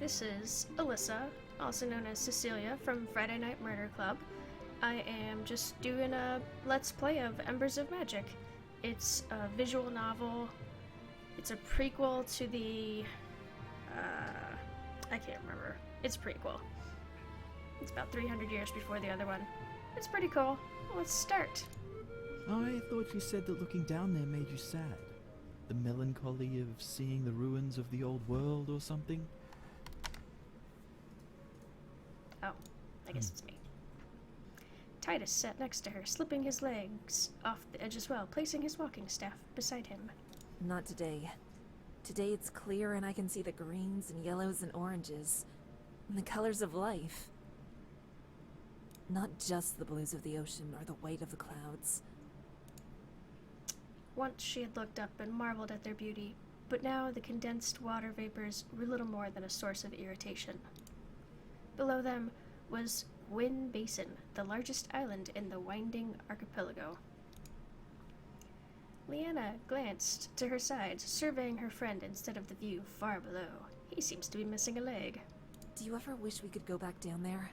This is Alyssa, also known as Ceccelia from Friday Night Murder Club. I am just doing a Let's Play of Embers of Magic. It's a visual novel. It's a prequel to the... I can't remember. It's a prequel. It's about 300 years before the other one. It's pretty cool. Let's start. I thought you said that looking down there made you sad. The melancholy of seeing the ruins of the old world or something? Oh, I guess it's me. Titus sat next to her, slipping his legs off the edge as well, placing his walking staff beside him. Not today. Today it's clear and I can see the greens and yellows and oranges. And the colors of life. Not just the blues of the ocean or the white of the clouds. Once she had looked up and marveled at their beauty, but now the condensed water vapors were little more than a source of irritation. Below them was Gwyn Basin, the largest island in the winding archipelago. Leanna glanced to her side, surveying her friend instead of the view far below. He seems to be missing a leg. Do you ever wish we could go back down there?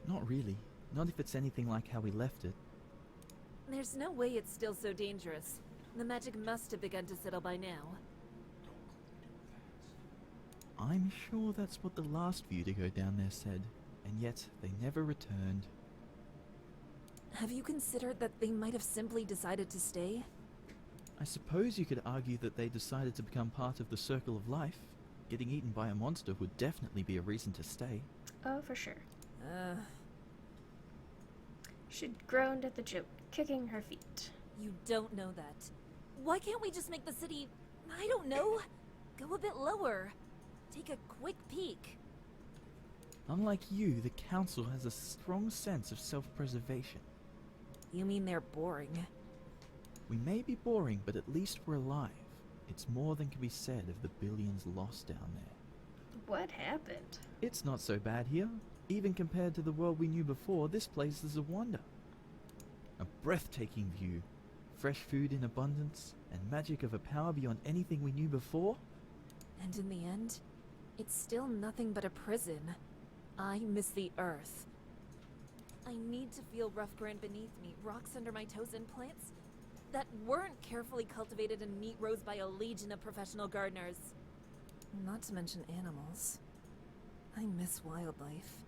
Not really. Not if it's anything like how we left it. There's no way it's still so dangerous. The magic must have begun to settle by now. I'm sure that's what the last view to go down there said, and yet they never returned. Have you considered that they might have simply decided to stay? I suppose you could argue that they decided to become part of the circle of life. Getting eaten by a monster would definitely be a reason to stay. Oh, for sure. She'd groaned at the joke, kicking her feet. You don't know that. Why can't we just make the city, I don't know, go a bit lower? Take a quick peek. Unlike you, the Council has a strong sense of self-preservation. You mean they're boring? We may be boring, but at least we're alive. It's more than can be said of the billions lost down there. What happened? It's not so bad here. Even compared to the world we knew before, this place is a wonder. A breathtaking view, fresh food in abundance, and magic of a power beyond anything we knew before. And in the end, it's still nothing but a prison. I miss the earth. I need to feel rough ground beneath me, rocks under my toes, and plants that weren't carefully cultivated and neat rows by a legion of professional gardeners. Not to mention animals. I miss wildlife.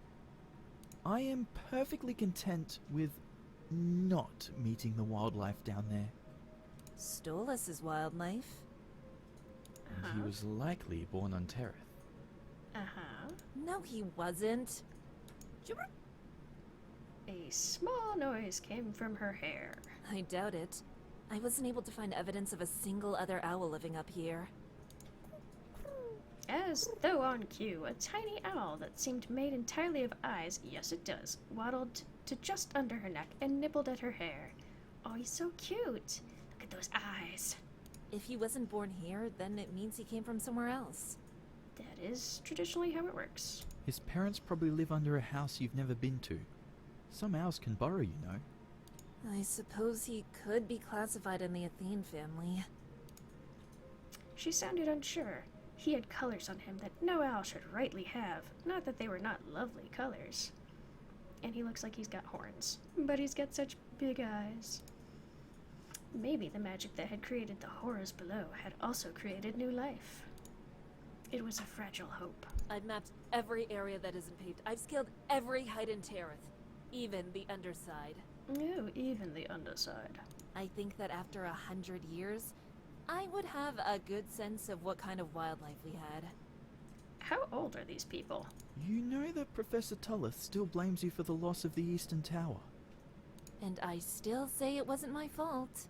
I am perfectly content with not meeting the wildlife down there. Stolas is wildlife. And he was likely born on Terrath. Uh-huh. No, he wasn't. A small noise came from her hair. I doubt it. I wasn't able to find evidence of a single other owl living up here. As though on cue, a tiny owl that seemed made entirely of eyes, yes it does, waddled to just under her neck and nibbled at her hair. Oh, he's so cute. Look at those eyes. If he wasn't born here, then it means he came from somewhere else. That is traditionally how it works. His parents probably live under a house you've never been to. Some owls can burrow, you know. I suppose he could be classified in the Athene family. She sounded unsure. He had colors on him that no owl should rightly have. Not that they were not lovely colors. And he looks like he's got horns. But he's got such big eyes. Maybe the magic that had created the horrors below had also created new life. It was a fragile hope. I've mapped every area that isn't paved. I've scaled every height in Terrath, even the underside. Oh, even the underside. I think that after 100 years, I would have a good sense of what kind of wildlife we had. How old are these people? You know that Professor Tullith still blames you for the loss of the Eastern Tower. And I still say it wasn't my fault.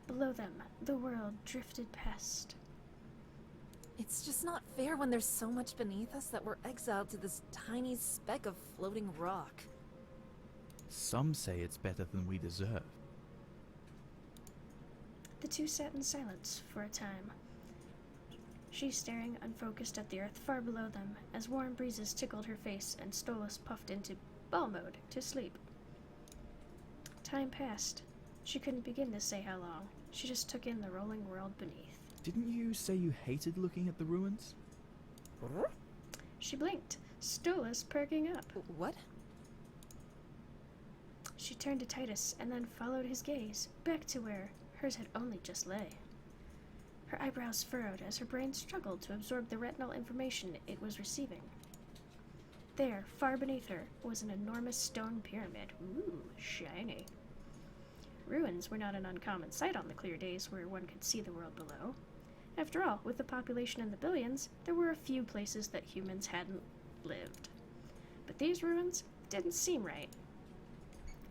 Below them, the world drifted past. It's just not fair when there's so much beneath us that we're exiled to this tiny speck of floating rock. Some say it's better than we deserve. The two sat in silence for a time. She staring unfocused at the earth far below them as warm breezes tickled her face and Stolas puffed into ball mode to sleep. Time passed. She couldn't begin to say how long. She just took in the rolling world beneath. Didn't you say you hated looking at the ruins? She blinked, Stolas perking up. What? She turned to Titus and then followed his gaze back to where hers had only just lay. Her eyebrows furrowed as her brain struggled to absorb the retinal information it was receiving. There, far beneath her, was an enormous stone pyramid. Ooh, shiny. Ruins were not an uncommon sight on the clear days where one could see the world below. After all, with the population in the billions, there were a few places that humans hadn't lived. But these ruins didn't seem right.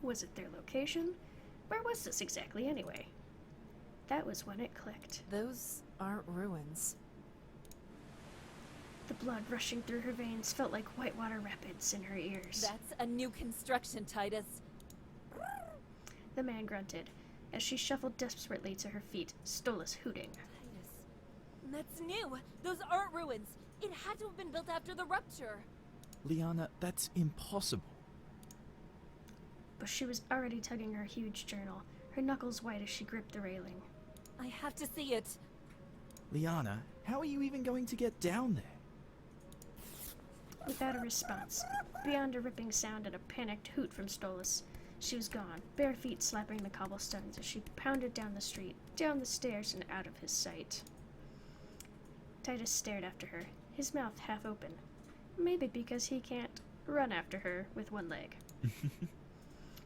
Was it their location? Where was this exactly anyway? That was when it clicked. Those aren't ruins. The blood rushing through her veins felt like whitewater rapids in her ears. That's a new construction, Titus. The man grunted as she shuffled desperately to her feet, Stolas hooting. Titus, that's new. Those aren't ruins. It had to have been built after the rupture. Liana, that's impossible. But she was already tugging her huge journal, her knuckles white as she gripped the railing. I have to see it. Liana, how are you even going to get down there? Without a response, beyond a ripping sound and a panicked hoot from Stolas, she was gone, bare feet slapping the cobblestones as she pounded down the street, down the stairs, and out of his sight. Titus stared after her, his mouth half open. Maybe because he can't run after her with one leg.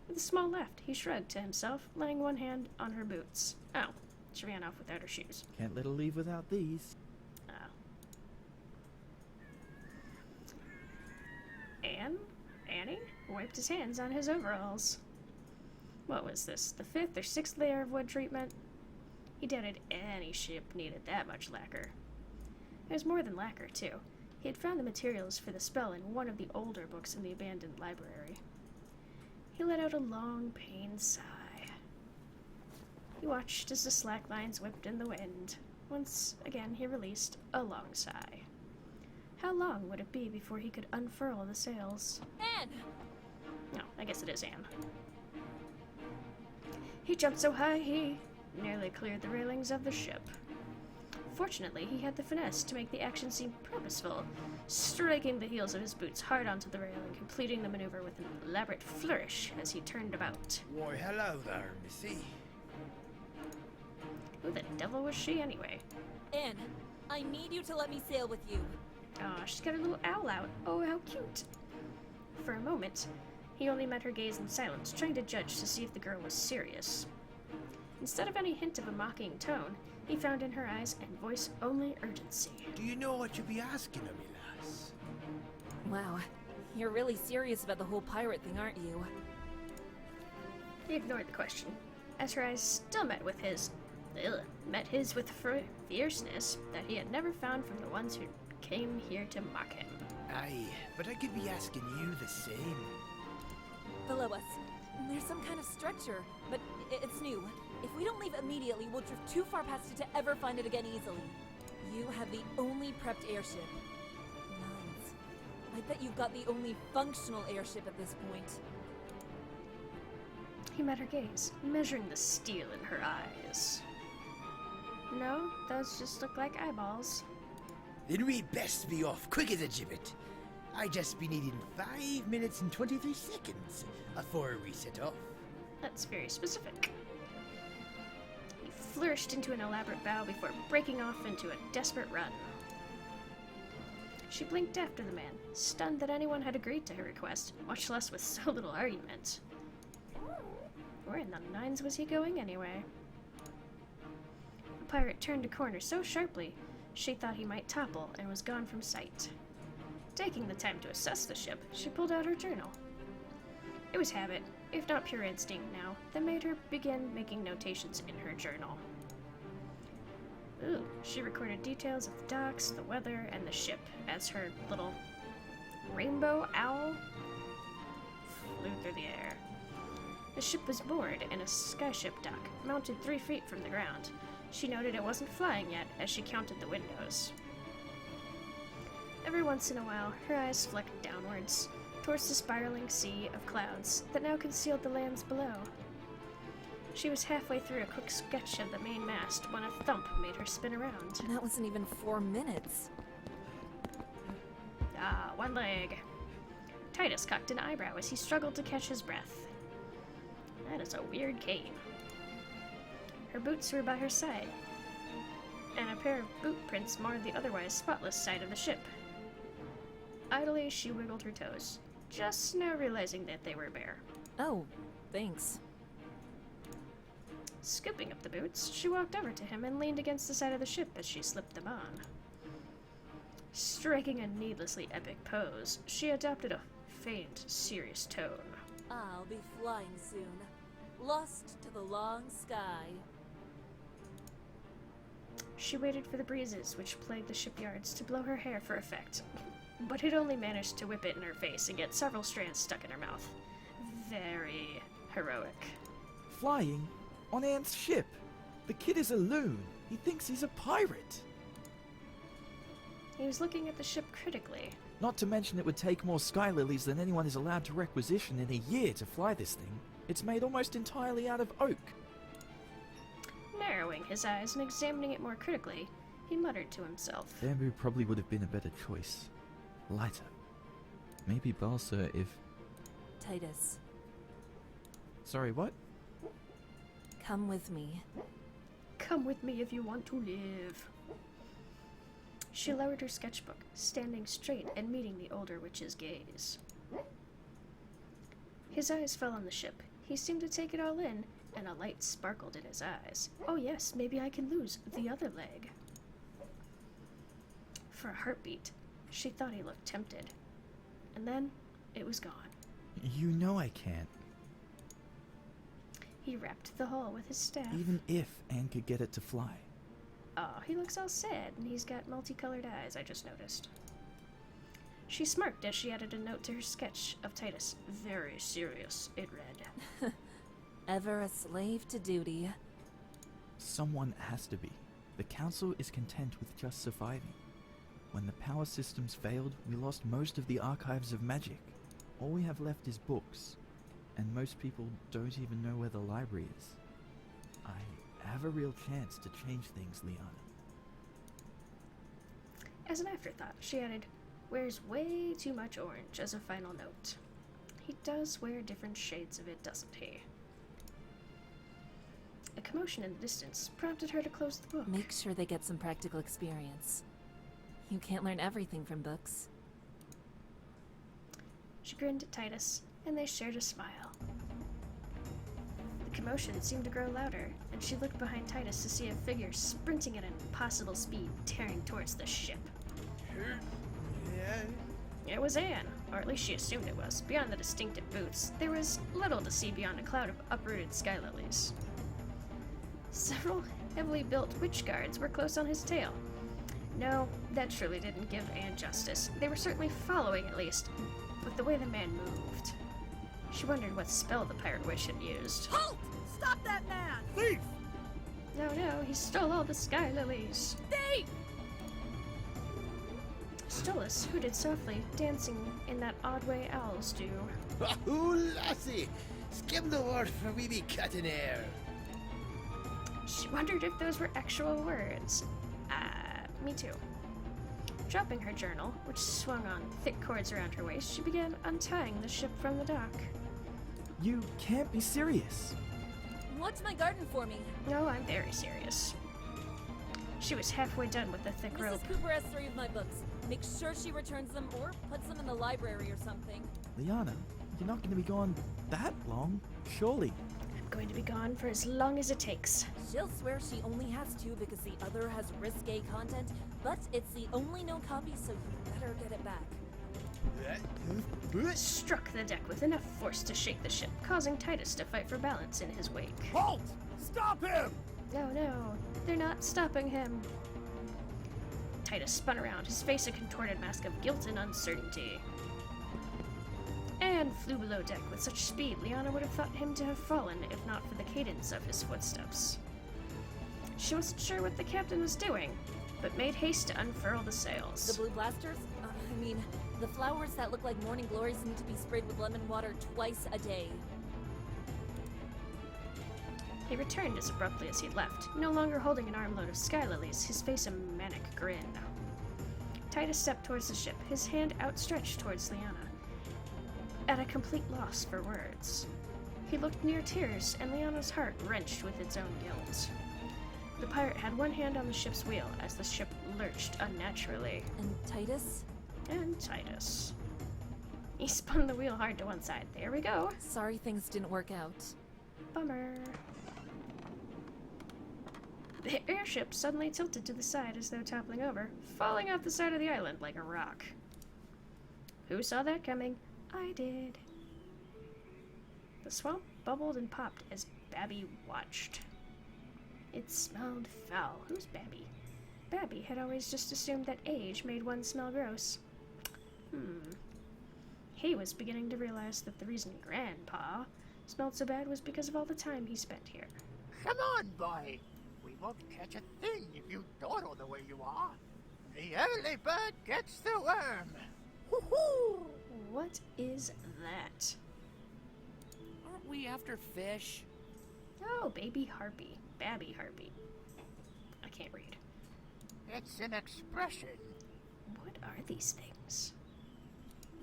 With a small laugh, he shrugged to himself, laying one hand on her boots. Oh, she ran off without her shoes. Can't let her leave without these. Oh. Annie wiped his hands on his overalls. What was this, the 5th or 6th layer of wood treatment? He doubted any ship needed that much lacquer. It was more than lacquer, too. He had found the materials for the spell in one of the older books in the abandoned library. He let out a long, pained sigh. He watched as the slack lines whipped in the wind. Once again, he released a long sigh. How long would it be before he could unfurl the sails? Anne! No, I guess it is Anne. He jumped so high he nearly cleared the railings of the ship. Fortunately, he had the finesse to make the action seem purposeful, striking the heels of his boots hard onto the rail and completing the maneuver with an elaborate flourish as he turned about. Why, hello there, missy. Who the devil was she anyway? Anne, I need you to let me sail with you. Aw, she's got her little owl out. Oh, how cute. For a moment, he only met her gaze in silence, trying to judge to see if the girl was serious. Instead of any hint of a mocking tone, he found in her eyes and voice only urgency. Do you know what you be asking of me, lass? Wow, you're really serious about the whole pirate thing, aren't you? He ignored the question, as her eyes still met his with fierceness that he had never found from the ones who came here to mock him. Aye, but I could be asking you the same. Below us, there's some kind of structure, but it's new. If we don't leave immediately, we'll drift too far past it to ever find it again easily. You have the only prepped airship. Nines. I bet you've got the only functional airship at this point. He met her gaze, measuring the steel in her eyes. No, those just look like eyeballs. Then we best be off quick as a gibbet. I just be needing 5 minutes and 23 seconds afore we set off. That's very specific. He flourished into an elaborate bow before breaking off into a desperate run. She blinked after the man, stunned that anyone had agreed to her request, much less with so little argument. Where in the nines was he going anyway? The pirate turned a corner so sharply, she thought he might topple and was gone from sight. Taking the time to assess the ship, she pulled out her journal. It was habit, if not pure instinct now, that made her begin making notations in her journal. Ooh, she recorded details of the docks, the weather, and the ship as her little rainbow owl flew through the air. The ship was moored in a skyship dock, mounted 3 feet from the ground. She noted it wasn't flying yet as she counted the windows. Every once in a while, her eyes flicked downwards, towards the spiraling sea of clouds that now concealed the lands below. She was halfway through a quick sketch of the main mast when a thump made her spin around. That wasn't even 4 minutes. Ah, one leg. Titus cocked an eyebrow as he struggled to catch his breath. That is a weird cane. Her boots were by her side, and a pair of boot prints marred the otherwise spotless side of the ship. Idly, she wiggled her toes, just now realizing that they were bare. Oh, thanks. Scooping up the boots, she walked over to him and leaned against the side of the ship as she slipped them on. Striking a needlessly epic pose, she adopted a faint, serious tone. I'll be flying soon. Lost to the long sky. She waited for the breezes which plagued the shipyards to blow her hair for effect, but had only managed to whip it in her face and get several strands stuck in her mouth. Very heroic. Flying? On Anne's ship? The kid is a loon. He thinks he's a pirate. He was looking at the ship critically. Not to mention it would take more sky lilies than anyone is allowed to requisition in a year to fly this thing. It's made almost entirely out of oak. Narrowing his eyes and examining it more critically, he muttered to himself. Bamboo probably would have been a better choice. Lighter. Maybe balsa if... Titus, Sorry, what? come with me. Come with me if you want to live. She lowered her sketchbook, standing straight and meeting the older witch's gaze. His eyes fell on the ship. He seemed to take it all in, and a light sparkled in his eyes. Oh yes, maybe I can lose the other leg. For a heartbeat, she thought he looked tempted. And then, it was gone. You know I can't. He rapped the hull with his staff. Even if Anne could get it to fly. Oh, he looks all sad, and he's got multicolored eyes, I just noticed. She smirked as she added a note to her sketch of Titus. Very serious, it read. Ever a slave to duty. Someone has to be. The Council is content with just surviving. When the power systems failed, we lost most of the archives of magic. All we have left is books, and most people don't even know where the library is. I have a real chance to change things, Liana. As an afterthought, she added, wears way too much orange as a final note. He does wear different shades of it, doesn't he? A commotion in the distance prompted her to close the book. Make sure they get some practical experience. You can't learn everything from books. She grinned at Titus, and they shared a smile. The commotion seemed to grow louder, and she looked behind Titus to see a figure sprinting at an impossible speed, tearing towards the ship. It was Anne, or at least she assumed it was. Beyond the distinctive boots, there was little to see beyond a cloud of uprooted sky lilies. Several heavily built witch guards were close on his tail. No, that surely didn't give Anne justice. They were certainly following, at least, with the way the man moved. She wondered what spell the pirate witch had used. Halt! Stop that man! Thief! No, he stole all the sky lilies. Thief! Stolas hooted softly, dancing in that odd way owls do. Wahoo, lassie! Skim the word for we be cutting air. She wondered if those were actual words. Me too. Dropping her journal, which swung on thick cords around her waist, she began untying the ship from the dock. You can't be serious. Watch my garden for me. No, I'm very serious. She was halfway done with the thick rope. Mrs. Cooper has 3 of my books. Make sure she returns them or puts them in the library or something. Liana, you're not going to be gone that long, surely. I'm going to be gone for as long as it takes. She'll swear she only has 2 because the other has risque content, but it's the only known copy, so you better get it back. Struck the deck with enough force to shake the ship, causing Titus to fight for balance in his wake. Halt! Stop him! No, they're not stopping him. Titus spun around, his face a contorted mask of guilt and uncertainty. And flew below deck with such speed, Liana would have thought him to have fallen if not for the cadence of his footsteps. She wasn't sure what the captain was doing, but made haste to unfurl the sails. The blue blasters? The flowers that look like morning glories need to be sprayed with lemon water twice a day. He returned as abruptly as he'd left, no longer holding an armload of sky lilies, his face a manic grin. Titus stepped towards the ship, his hand outstretched towards Liana, at a complete loss for words. He looked near tears, and Liana's heart wrenched with its own guilt. The pirate had one hand on the ship's wheel as the ship lurched unnaturally. And Titus? And Titus. He spun the wheel hard to one side. There we go. Sorry things didn't work out. Bummer. The airship suddenly tilted to the side as though toppling over, falling off the side of the island like a rock. Who saw that coming? I did. The swamp bubbled and popped as Babby watched. It smelled foul. Who's Babby? Babby had always just assumed that age made one smell gross. He was beginning to realize that the reason Grandpa smelled so bad was because of all the time he spent here. Come on, boy. We won't catch a thing if you dawdle the way you are. The early bird gets the worm. Woohoo! What is that? Aren't we after fish? Oh, baby harpy. Babby harpy. I can't read. It's an expression. What are these things?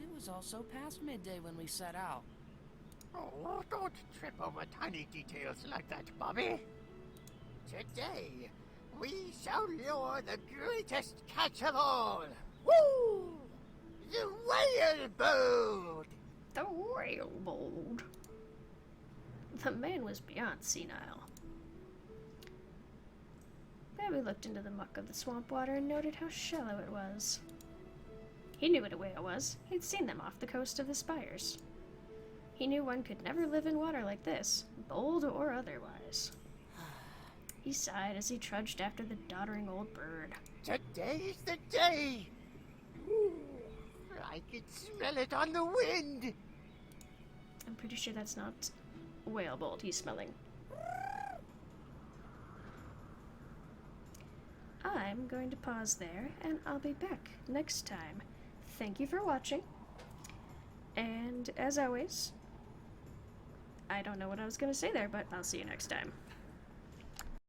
It was also past midday when we set out. Oh, don't trip over tiny details like that, Bobby. Today, we shall lure the greatest catch of all. Woo! The whaleboat! The whaleboat. The man was beyond senile. Babby looked into the muck of the swamp water and noted how shallow it was. He knew what a whale was. He'd seen them off the coast of the Spires. He knew one could never live in water like this, bold or otherwise. He sighed as he trudged after the doddering old bird. Today's the day! Ooh, I can smell it on the wind! I'm pretty sure that's not whalebolt he's smelling. I'm going to pause there, and I'll be back next time. Thank you for watching. And as always, I don't know what I was going to say there, but I'll see you next time.